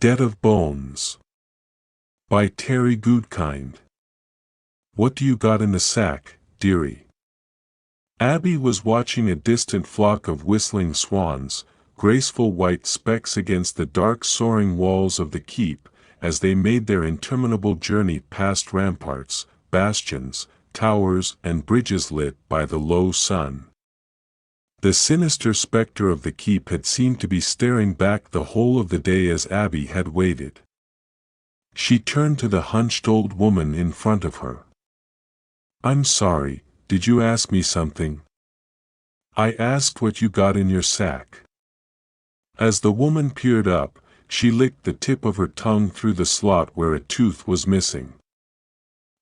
Dead of Bones by Terry Goodkind. What do you got in the sack, dearie? Abby was watching a distant flock of whistling swans, graceful white specks against the dark soaring walls of the keep, as they made their interminable journey past ramparts, bastions, towers and bridges lit by the low sun. The sinister specter of the keep had seemed to be staring back the whole of the day as Abby had waited. She turned to the hunched old woman in front of her. "I'm sorry, did you ask me something?" "I asked what you got in your sack." As the woman peered up, she licked the tip of her tongue through the slot where a tooth was missing.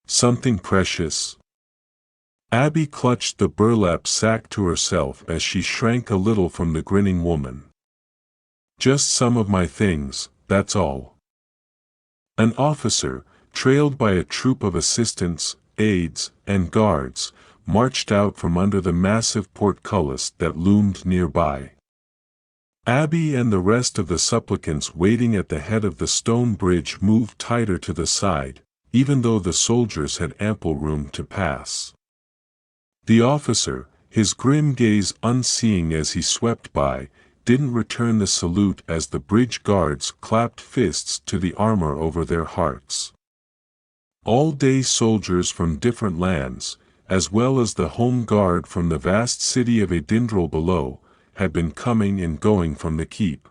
"Something precious?" Abby clutched the burlap sack to herself as she shrank a little from the grinning woman. "Just some of my things, that's all." An officer, trailed by a troop of assistants, aides, and guards, marched out from under the massive portcullis that loomed nearby. Abby and the rest of the supplicants waiting at the head of the stone bridge moved tighter to the side, even though the soldiers had ample room to pass. The officer, his grim gaze unseeing as he swept by, didn't return the salute as the bridge guards clapped fists to the armor over their hearts. All-day soldiers from different lands, as well as the home guard from the vast city of Edindril below, had been coming and going from the keep.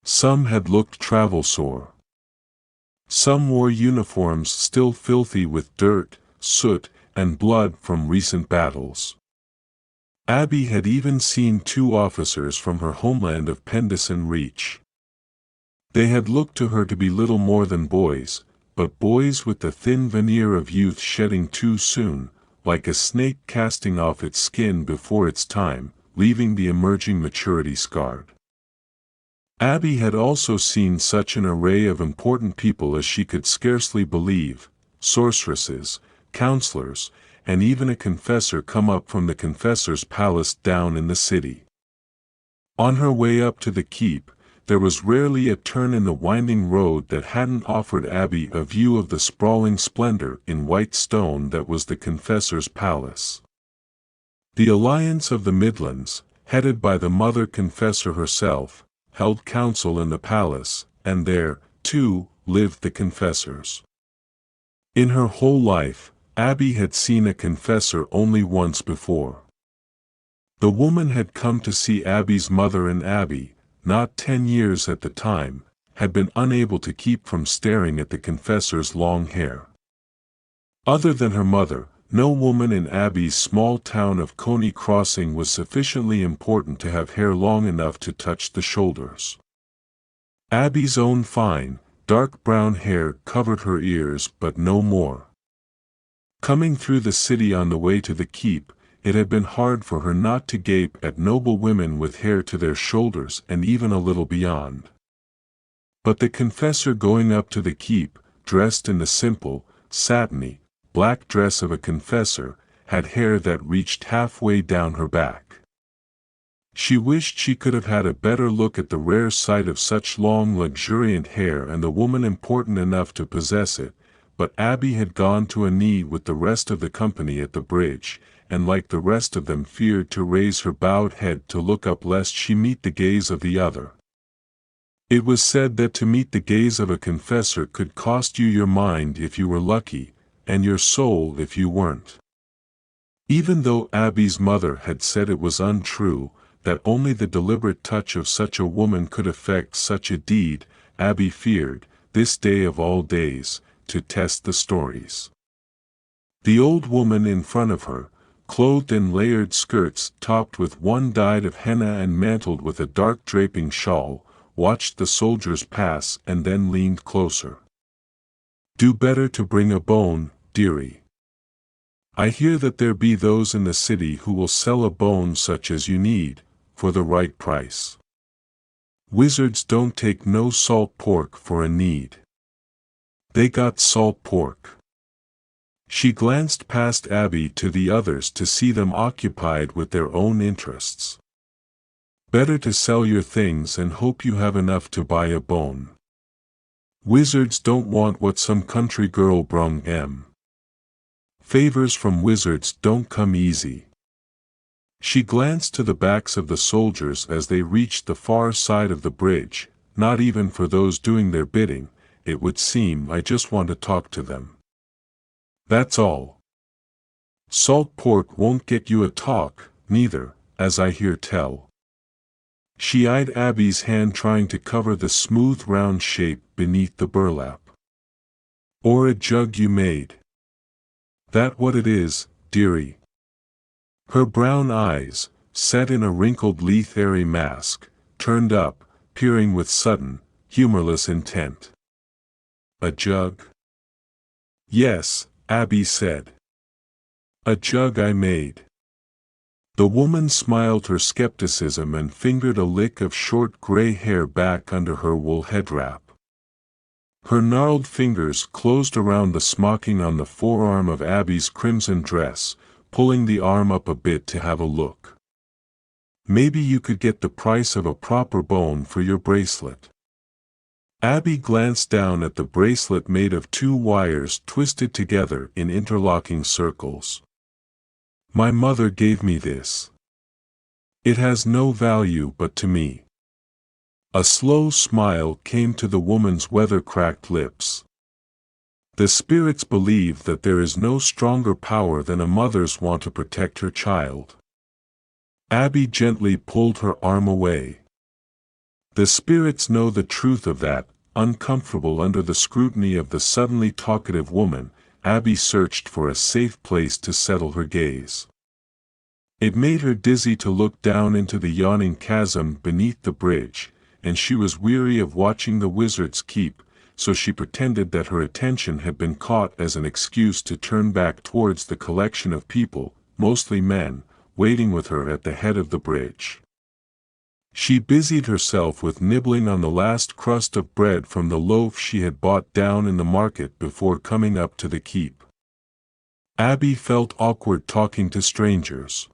Some had looked travel-sore. Some wore uniforms still filthy with dirt, soot, and blood from recent battles. Abby had even seen 2 officers from her homeland of Pendleton Reach. They had looked to her to be little more than boys, but boys with the thin veneer of youth shedding too soon, like a snake casting off its skin before its time, leaving the emerging maturity scarred. Abby had also seen such an array of important people as she could scarcely believe: sorceresses, counselors, and even a confessor come up from the confessor's palace down in the city. On her way up to the keep, there was rarely a turn in the winding road that hadn't offered Abby a view of the sprawling splendor in white stone that was the confessor's palace. The Alliance of the Midlands, headed by the Mother Confessor herself, held council in the palace, and there, too, lived the confessors. In her whole life, Abby had seen a confessor only once before. The woman had come to see Abby's mother, and Abby, not 10 years at the time, had been unable to keep from staring at the confessor's long hair. Other than her mother, no woman in Abby's small town of Coney Crossing was sufficiently important to have hair long enough to touch the shoulders. Abby's own fine, dark brown hair covered her ears, but no more. Coming through the city on the way to the keep, it had been hard for her not to gape at noble women with hair to their shoulders and even a little beyond. But the confessor going up to the keep, dressed in the simple, satiny, black dress of a confessor, had hair that reached halfway down her back. She wished she could have had a better look at the rare sight of such long luxuriant hair and the woman important enough to possess it, but Abby had gone to a knee with the rest of the company at the bridge, and like the rest of them feared to raise her bowed head to look up lest she meet the gaze of the other. It was said that to meet the gaze of a confessor could cost you your mind if you were lucky, and your soul if you weren't. Even though Abby's mother had said it was untrue, that only the deliberate touch of such a woman could effect such a deed, Abby feared, this day of all days, to test the stories. The old woman in front of her, clothed in layered skirts topped with one dyed of henna and mantled with a dark draping shawl, watched the soldiers pass and then leaned closer. "Do better to bring a bone, dearie. I hear that there be those in the city who will sell a bone such as you need, for the right price. Wizards don't take no salt pork for a need. They got salt pork." She glanced past Abby to the others to see them occupied with their own interests. "Better to sell your things and hope you have enough to buy a bone." Wizards don't want what some country girl brung em. Favors from wizards don't come easy. She glanced to the backs of the soldiers as they reached the far side of the bridge. Not even for those doing their bidding, it would seem. I just want to talk to them. That's all. Salt pork won't get you a talk, neither, as I hear tell. She eyed Abby's hand, trying to cover the smooth round shape beneath the burlap. Or a jug you made. That what it is, dearie? Her brown eyes, set in a wrinkled Leathery mask, turned up, peering with sudden, humorless intent. A jug? Yes, Abby said. A jug I made. The woman smiled her skepticism and fingered a lick of short gray hair back under her wool headwrap. Her gnarled fingers closed around the smocking on the forearm of Abby's crimson dress, pulling the arm up a bit to have a look. Maybe you could get the price of a proper bone for your bracelet. Abby glanced down at the bracelet made of 2 wires twisted together in interlocking circles. My mother gave me this. It has no value but to me. A slow smile came to the woman's weather-cracked lips. The spirits believe that there is no stronger power than a mother's want to protect her child. Abby gently pulled her arm away. The spirits know the truth of that. Uncomfortable under the scrutiny of the suddenly talkative woman, Abby searched for a safe place to settle her gaze. It made her dizzy to look down into the yawning chasm beneath the bridge, and she was weary of watching the wizards keep, so she pretended that her attention had been caught as an excuse to turn back towards the collection of people, mostly men, waiting with her at the head of the bridge. She busied herself with nibbling on the last crust of bread from the loaf she had bought down in the market before coming up to the keep. Abby felt awkward talking to strangers.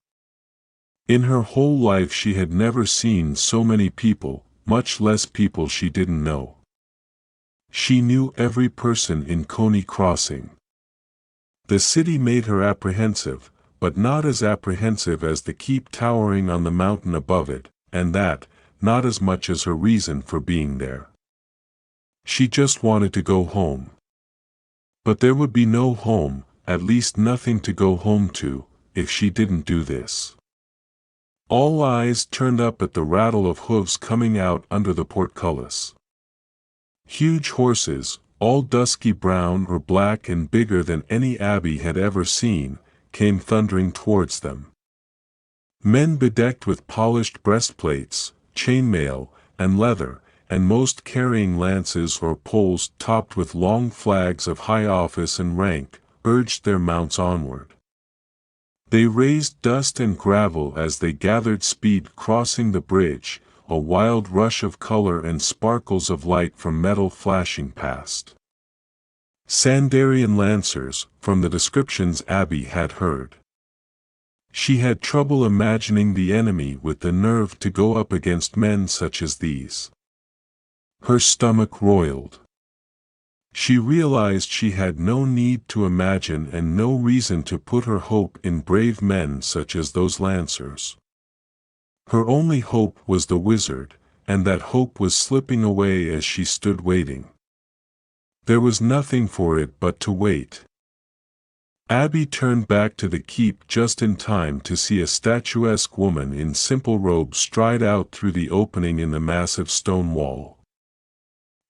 In her whole life she had never seen so many people, much less people she didn't know. She knew every person in Coney Crossing. The city made her apprehensive, but not as apprehensive as the keep towering on the mountain above it, and that, not as much as her reason for being there. She just wanted to go home. But there would be no home, at least nothing to go home to, if she didn't do this. All eyes turned up at the rattle of hooves coming out under the portcullis. Huge horses, all dusky brown or black and bigger than any Abby had ever seen, came thundering towards them. Men bedecked with polished breastplates, chainmail, and leather, and most carrying lances or poles topped with long flags of high office and rank, urged their mounts onward. They raised dust and gravel as they gathered speed crossing the bridge, a wild rush of color and sparkles of light from metal flashing past. Sandarian lancers, from the descriptions Abby had heard. She had trouble imagining the enemy with the nerve to go up against men such as these. Her stomach roiled. She realized she had no need to imagine and no reason to put her hope in brave men such as those lancers. Her only hope was the wizard, and that hope was slipping away as she stood waiting. There was nothing for it but to wait. Abby turned back to the keep just in time to see a statuesque woman in simple robes stride out through the opening in the massive stone wall.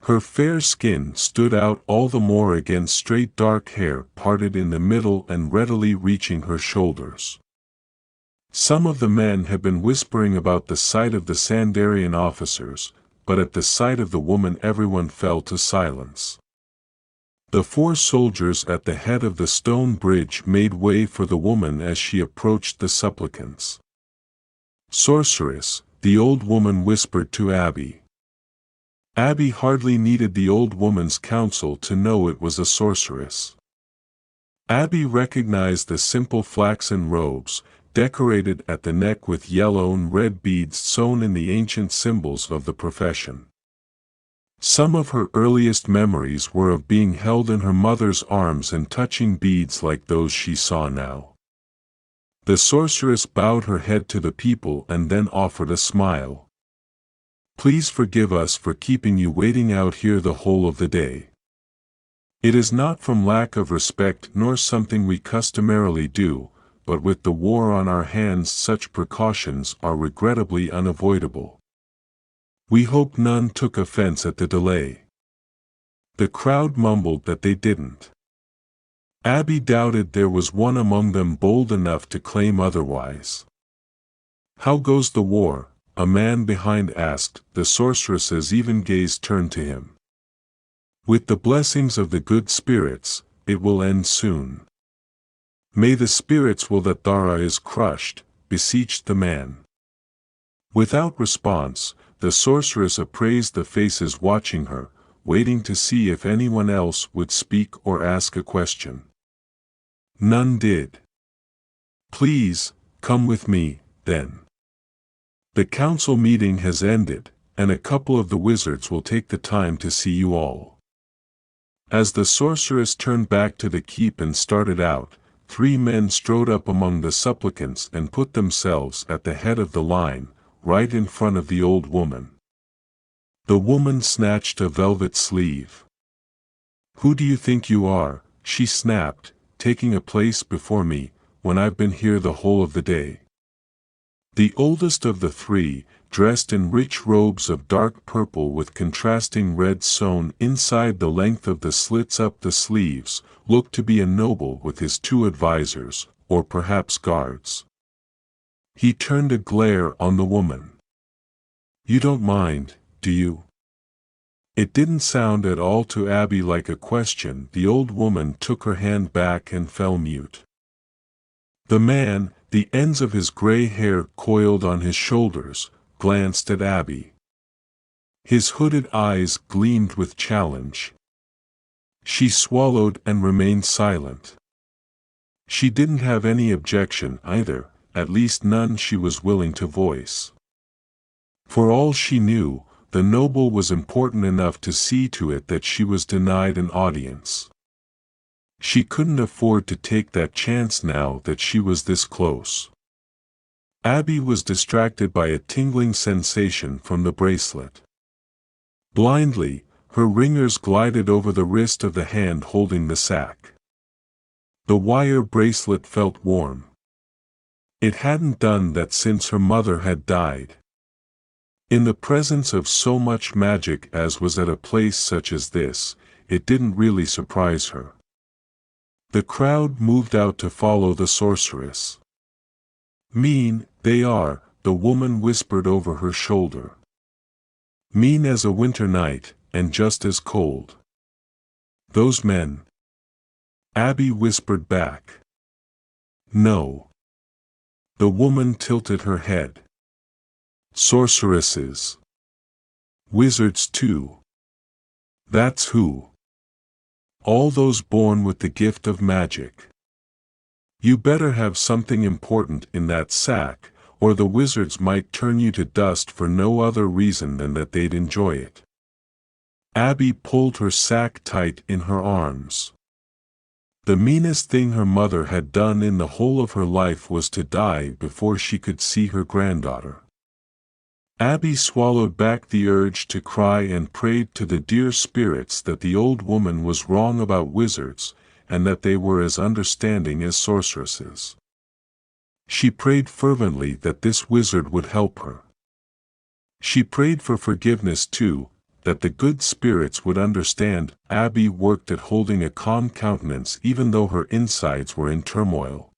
Her fair skin stood out all the more against straight dark hair parted in the middle and readily reaching her shoulders. Some of the men had been whispering about the sight of the Sandarian officers, but at the sight of the woman everyone fell to silence. The 4 soldiers at the head of the stone bridge made way for the woman as she approached the supplicants. "Sorceress," the old woman whispered to Abby. Abby hardly needed the old woman's counsel to know it was a sorceress. Abby recognized the simple flaxen robes, decorated at the neck with yellow and red beads sewn in the ancient symbols of the profession. Some of her earliest memories were of being held in her mother's arms and touching beads like those she saw now. The sorceress bowed her head to the people and then offered a smile. "Please forgive us for keeping you waiting out here the whole of the day. It is not from lack of respect nor something we customarily do, but with the war on our hands such precautions are regrettably unavoidable. We hope none took offense at the delay." The crowd mumbled that they didn't. Abby doubted there was one among them bold enough to claim otherwise. "How goes the war?" a man behind asked. The sorceress's even gaze turned to him. "With the blessings of the good spirits, it will end soon." "May the spirits will that Dara is crushed," beseeched the man. Without response, the sorceress appraised the faces watching her, waiting to see if anyone else would speak or ask a question. None did. "Please, come with me, then. The council meeting has ended, and a couple of the wizards will take the time to see you all." As the sorceress turned back to the keep and started out, 3 men strode up among the supplicants and put themselves at the head of the line, right in front of the old woman. The woman snatched a velvet sleeve. "Who do you think you are," she snapped, "taking a place before me, when I've been here the whole of the day?" The oldest of the 3, dressed in rich robes of dark purple with contrasting red sewn inside the length of the slits up the sleeves, looked to be a noble with his 2 advisors, or perhaps guards. He turned a glare on the woman. "You don't mind, do you?" It didn't sound at all to Abby like a question. The old woman took her hand back and fell mute. The man, the ends of his gray hair coiled on his shoulders, glanced at Abby. His hooded eyes gleamed with challenge. She swallowed and remained silent. She didn't have any objection either, at least none she was willing to voice. For all she knew, the noble was important enough to see to it that she was denied an audience. She couldn't afford to take that chance now that she was this close. Abby was distracted by a tingling sensation from the bracelet. Blindly, her ringers glided over the wrist of the hand holding the sack. The wire bracelet felt warm. It hadn't done that since her mother had died. In the presence of so much magic as was at a place such as this, it didn't really surprise her. The crowd moved out to follow the sorceress. "Mean, they are," the woman whispered over her shoulder. "Mean as a winter night, and just as cold." "Those men?" Abby whispered back. "No." The woman tilted her head. "Sorceresses. Wizards too. That's who. All those born with the gift of magic. You better have something important in that sack, or the wizards might turn you to dust for no other reason than that they'd enjoy it." Abby pulled her sack tight in her arms. The meanest thing her mother had done in the whole of her life was to die before she could see her granddaughter. Abby swallowed back the urge to cry and prayed to the dear spirits that the old woman was wrong about wizards, and that they were as understanding as sorceresses. She prayed fervently that this wizard would help her. She prayed for forgiveness too, that the good spirits would understand. Abby worked at holding a calm countenance even though her insides were in turmoil.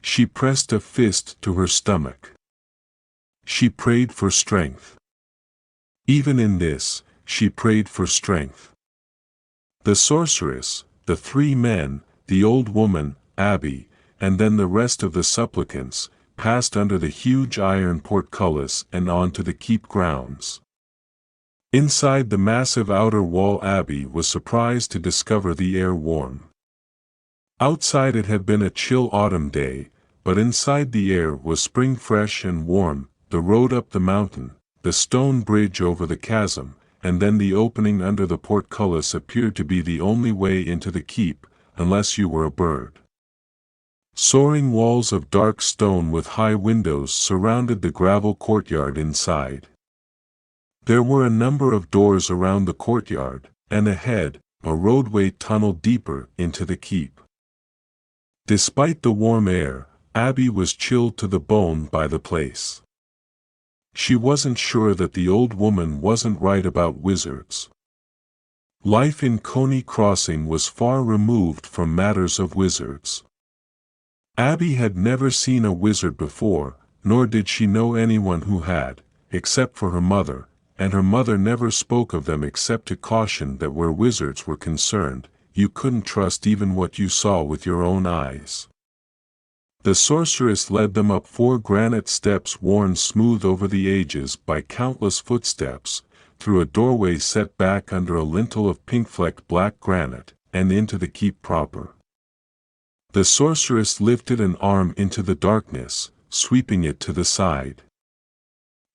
She pressed a fist to her stomach. She prayed for strength. Even in this, she prayed for strength. The sorceress, the 3 men, the old woman, Abby, and then the rest of the supplicants, passed under the huge iron portcullis and onto the keep grounds. Inside the massive outer wall, Abby was surprised to discover the air warm. Outside it had been a chill autumn day, but inside the air was spring fresh and warm. The road up the mountain, the stone bridge over the chasm, and then the opening under the portcullis appeared to be the only way into the keep, unless you were a bird. Soaring walls of dark stone with high windows surrounded the gravel courtyard inside. There were a number of doors around the courtyard, and ahead, a roadway tunneled deeper into the keep. Despite the warm air, Abby was chilled to the bone by the place. She wasn't sure that the old woman wasn't right about wizards. Life in Coney Crossing was far removed from matters of wizards. Abby had never seen a wizard before, nor did she know anyone who had, except for her mother, and her mother never spoke of them except to caution that where wizards were concerned, you couldn't trust even what you saw with your own eyes. The sorceress led them up 4 granite steps worn smooth over the ages by countless footsteps, through a doorway set back under a lintel of pink-flecked black granite, and into the keep proper. The sorceress lifted an arm into the darkness, sweeping it to the side.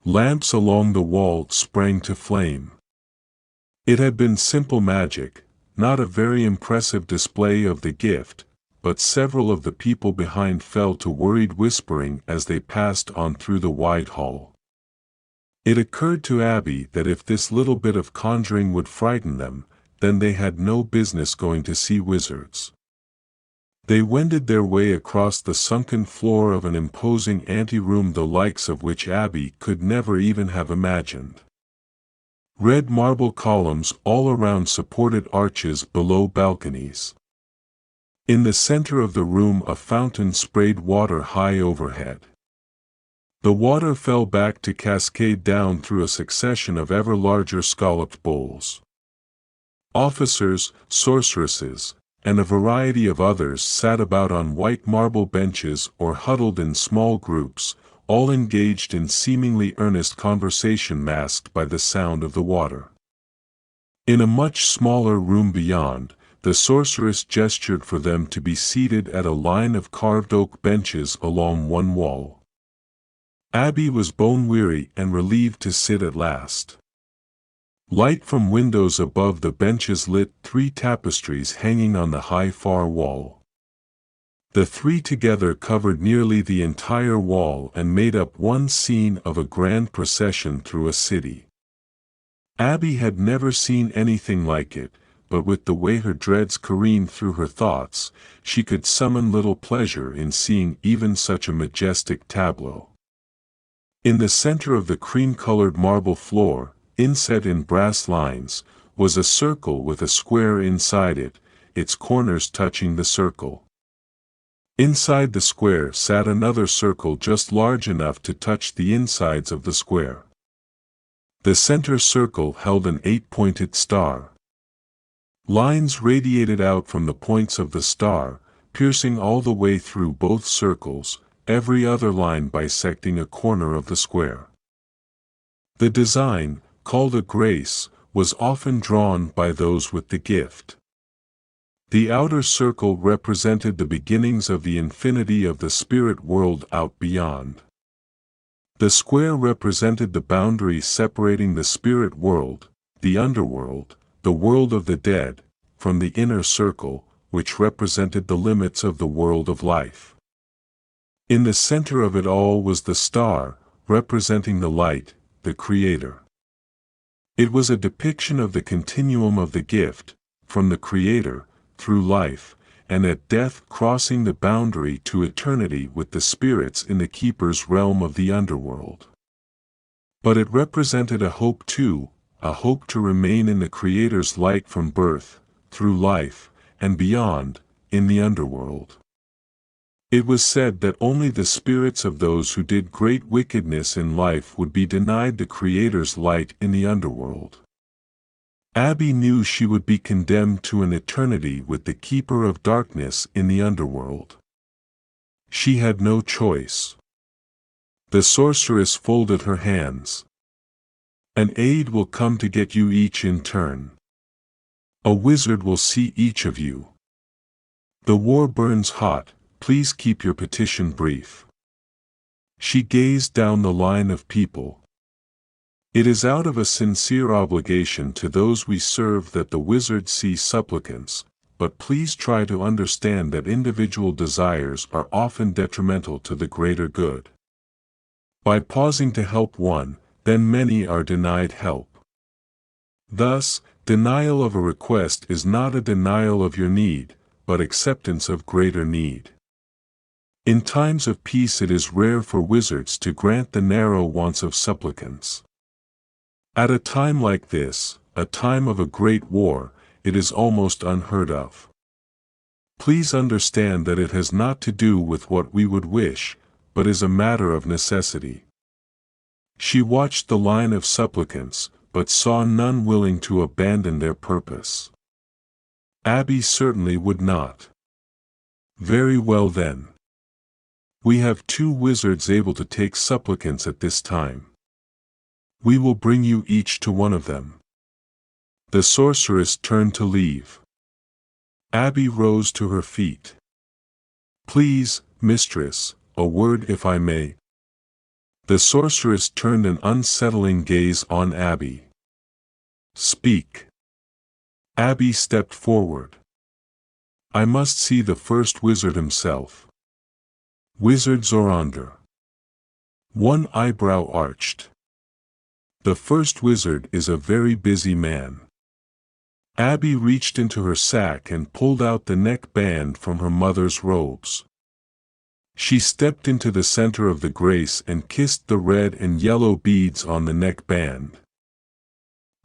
Lamps along the wall sprang to flame. It had been simple magic, not a very impressive display of the gift, but several of the people behind fell to worried whispering as they passed on through the wide hall. It occurred to Abby that if this little bit of conjuring would frighten them, then they had no business going to see wizards. They wended their way across the sunken floor of an imposing anteroom the likes of which Abby could never even have imagined. Red marble columns all around supported arches below balconies. In the center of the room a fountain sprayed water high overhead. The water fell back to cascade down through a succession of ever larger scalloped bowls. Officers, sorceresses, and a variety of others sat about on white marble benches or huddled in small groups, all engaged in seemingly earnest conversation masked by the sound of the water. In a much smaller room beyond, the sorceress gestured for them to be seated at a line of carved oak benches along one wall. Abby was bone-weary and relieved to sit at last. Light from windows above the benches lit 3 tapestries hanging on the high far wall. The 3 together covered nearly the entire wall and made up one scene of a grand procession through a city. Abby had never seen anything like it, but with the way her dreads careened through her thoughts, she could summon little pleasure in seeing even such a majestic tableau. In the center of the cream-colored marble floor, inset in brass lines, was a circle with a square inside it, its corners touching the circle. Inside the square sat another circle just large enough to touch the insides of the square. The center circle held an 8-pointed star. Lines radiated out from the points of the star, piercing all the way through both circles, every other line bisecting a corner of the square. The design, called a grace, was often drawn by those with the gift. The outer circle represented the beginnings of the infinity of the spirit world out beyond. The square represented the boundary separating the spirit world, the underworld, the world of the dead, from the inner circle, which represented the limits of the world of life. In the center of it all was the star, representing the light, the Creator. It was a depiction of the continuum of the gift, from the Creator, through life, and at death crossing the boundary to eternity with the spirits in the Keeper's realm of the underworld. But it represented a hope too, a hope to remain in the Creator's light from birth, through life, and beyond, in the underworld. It was said that only the spirits of those who did great wickedness in life would be denied the Creator's light in the underworld. Abby knew she would be condemned to an eternity with the Keeper of Darkness in the underworld. She had no choice. The sorceress folded her hands. An aide will come to get you each in turn. A wizard will see each of you. The war burns hot, please keep your petition brief. She gazed down the line of people. It is out of a sincere obligation to those we serve that the wizards see supplicants, but please try to understand that individual desires are often detrimental to the greater good. By pausing to help one, then many are denied help. Thus, denial of a request is not a denial of your need, but acceptance of greater need. In times of peace it is rare for wizards to grant the narrow wants of supplicants. At a time like this, a time of a great war, it is almost unheard of. Please understand that it has not to do with what we would wish, but is a matter of necessity. She watched the line of supplicants, but saw none willing to abandon their purpose. Abby certainly would not. Very well then. We have 2 wizards able to take supplicants at this time. We will bring you each to one of them. The sorceress turned to leave. Abby rose to her feet. Please, mistress, a word if I may. The sorceress turned an unsettling gaze on Abby. Speak. Abby stepped forward. I must see the first wizard himself. Wizard Zorander. One eyebrow arched. The first wizard is a very busy man. Abby reached into her sack and pulled out the neck band from her mother's robes. She stepped into the center of the grace and kissed the red and yellow beads on the neck band.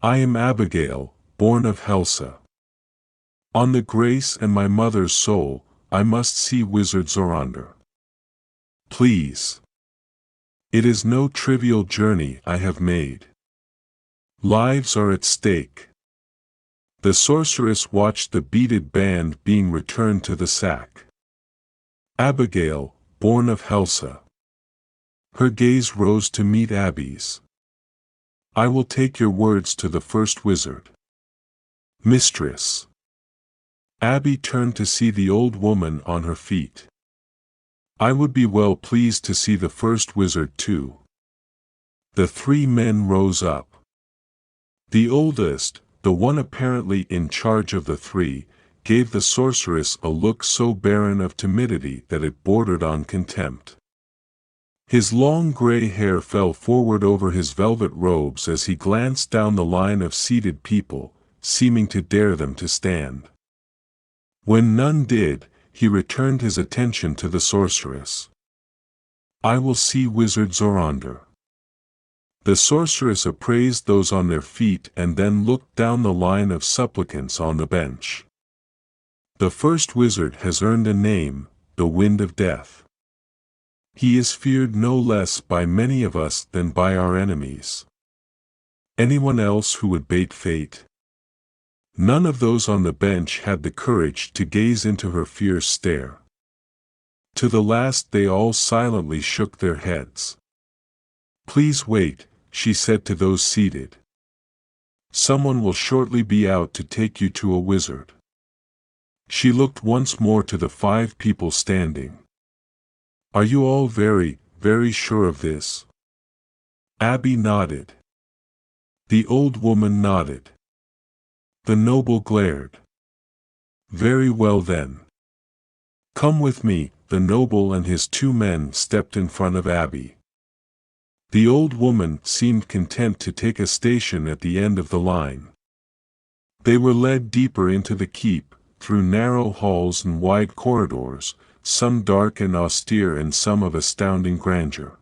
I am Abigail, born of Helsa. On the grace and my mother's soul, I must see Wizard Zorander. Please. It is no trivial journey I have made. Lives are at stake. The sorceress watched the beaded band being returned to the sack. Abigail, born of Helsa. Her gaze rose to meet Abby's. I will take your words to the first wizard. Mistress. Abby turned to see the old woman on her feet. I would be well pleased to see the first wizard too. The 3 men rose up. The oldest, the one apparently in charge of the 3, gave the sorceress a look so barren of timidity that it bordered on contempt. His long gray hair fell forward over his velvet robes as he glanced down the line of seated people, seeming to dare them to stand. When none did, he returned his attention to the sorceress. I will see Wizard Zorander. The sorceress appraised those on their feet and then looked down the line of supplicants on the bench. The first wizard has earned a name, the Wind of Death. He is feared no less by many of us than by our enemies. Anyone else who would bait fate? None of those on the bench had the courage to gaze into her fierce stare. To the last they all silently shook their heads. Please wait, she said to those seated. Someone will shortly be out to take you to a wizard. She looked once more to the 5 people standing. Are you all very, very sure of this? Abby nodded. The old woman nodded. The noble glared. Very well then. Come with me. The noble and his 2 men stepped in front of Abby. The old woman seemed content to take a station at the end of the line. They were led deeper into the keep, through narrow halls and wide corridors, some dark and austere and some of astounding grandeur.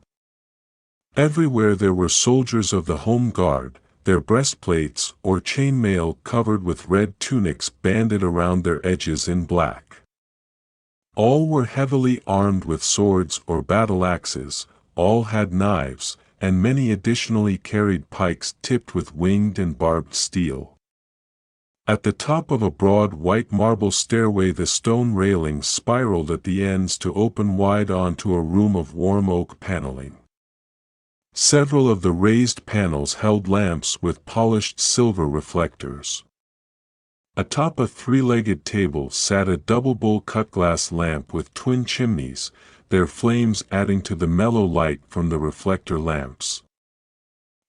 Everywhere there were soldiers of the home guard, their breastplates or chainmail covered with red tunics banded around their edges in black. All were heavily armed with swords or battle axes, all had knives, and many additionally carried pikes tipped with winged and barbed steel. At the top of a broad white marble stairway the stone railings spiraled at the ends to open wide onto a room of warm oak paneling. Several of the raised panels held lamps with polished silver reflectors. Atop a 3-legged table sat a double-bowl cut-glass lamp with twin chimneys, their flames adding to the mellow light from the reflector lamps.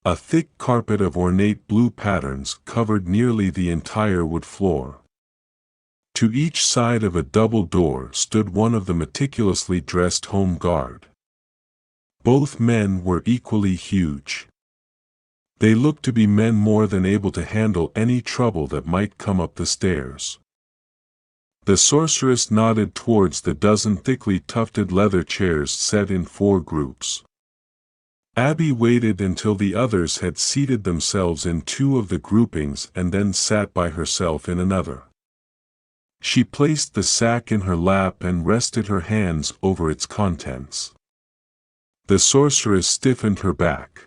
A thick carpet of ornate blue patterns covered nearly the entire wood floor. To each side of a double door stood one of the meticulously dressed home guard. Both men were equally huge. They looked to be men more than able to handle any trouble that might come up the stairs. The sorceress nodded towards the dozen thickly tufted leather chairs set in 4 groups. Abby waited until the others had seated themselves in 2 of the groupings and then sat by herself in another. She placed the sack in her lap and rested her hands over its contents. The sorceress stiffened her back.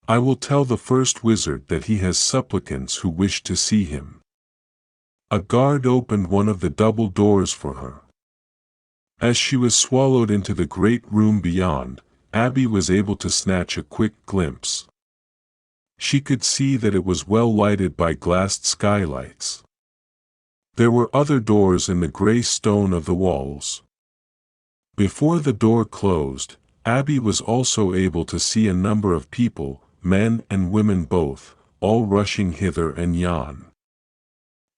"I will tell the first wizard that he has supplicants who wish to see him." A guard opened one of the double doors for her. As she was swallowed into the great room beyond, Abby was able to snatch a quick glimpse. She could see that it was well lighted by glassed skylights. There were other doors in the gray stone of the walls. Before the door closed, Abby was also able to see a number of people, men and women both, all rushing hither and yon.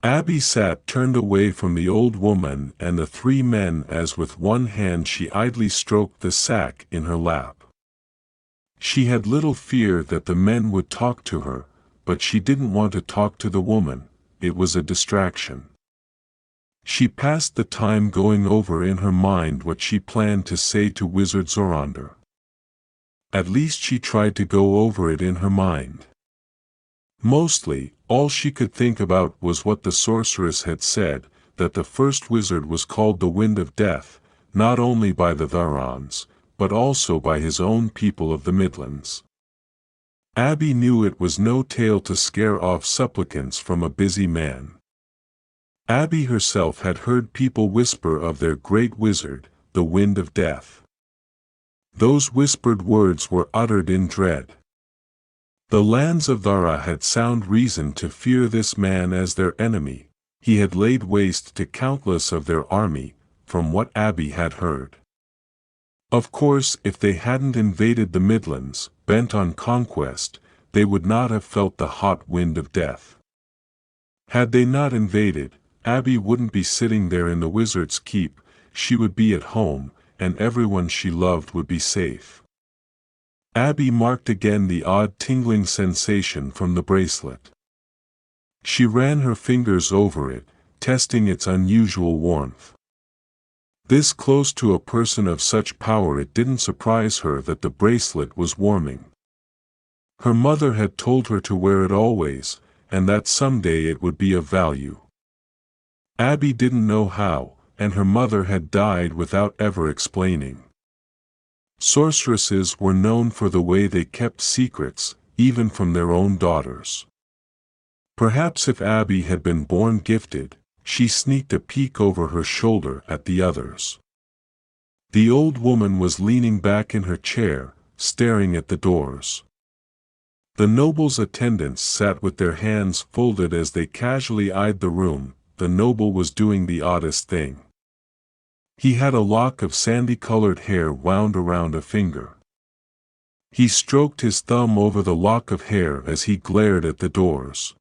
Abby sat turned away from the old woman and the 3 men as with one hand she idly stroked the sack in her lap. She had little fear that the men would talk to her, but she didn't want to talk to the woman. It was a distraction. She passed the time going over in her mind what she planned to say to Wizard Zorander. At least she tried to go over it in her mind. Mostly, all she could think about was what the sorceress had said, that the first wizard was called the Wind of Death, not only by the Varans, but also by his own people of the Midlands. Abby knew it was no tale to scare off supplicants from a busy man. Abby herself had heard people whisper of their great wizard, the Wind of Death. Those whispered words were uttered in dread. The lands of Thara had sound reason to fear this man as their enemy. He had laid waste to countless of their army, from what Abby had heard. Of course, if they hadn't invaded the Midlands, bent on conquest, they would not have felt the hot wind of death. Had they not invaded, Abby wouldn't be sitting there in the wizard's keep, she would be at home, and everyone she loved would be safe. Abby marked again the odd tingling sensation from the bracelet. She ran her fingers over it, testing its unusual warmth. This close to a person of such power, it didn't surprise her that the bracelet was warming. Her mother had told her to wear it always, and that someday it would be of value. Abby didn't know how, and her mother had died without ever explaining. Sorceresses were known for the way they kept secrets, even from their own daughters. Perhaps if Abby had been born gifted, she sneaked a peek over her shoulder at the others. The old woman was leaning back in her chair, staring at the doors. The noble's attendants sat with their hands folded as they casually eyed the room. The noble was doing the oddest thing. He had a lock of sandy-colored hair wound around a finger. He stroked his thumb over the lock of hair as he glared at the doors.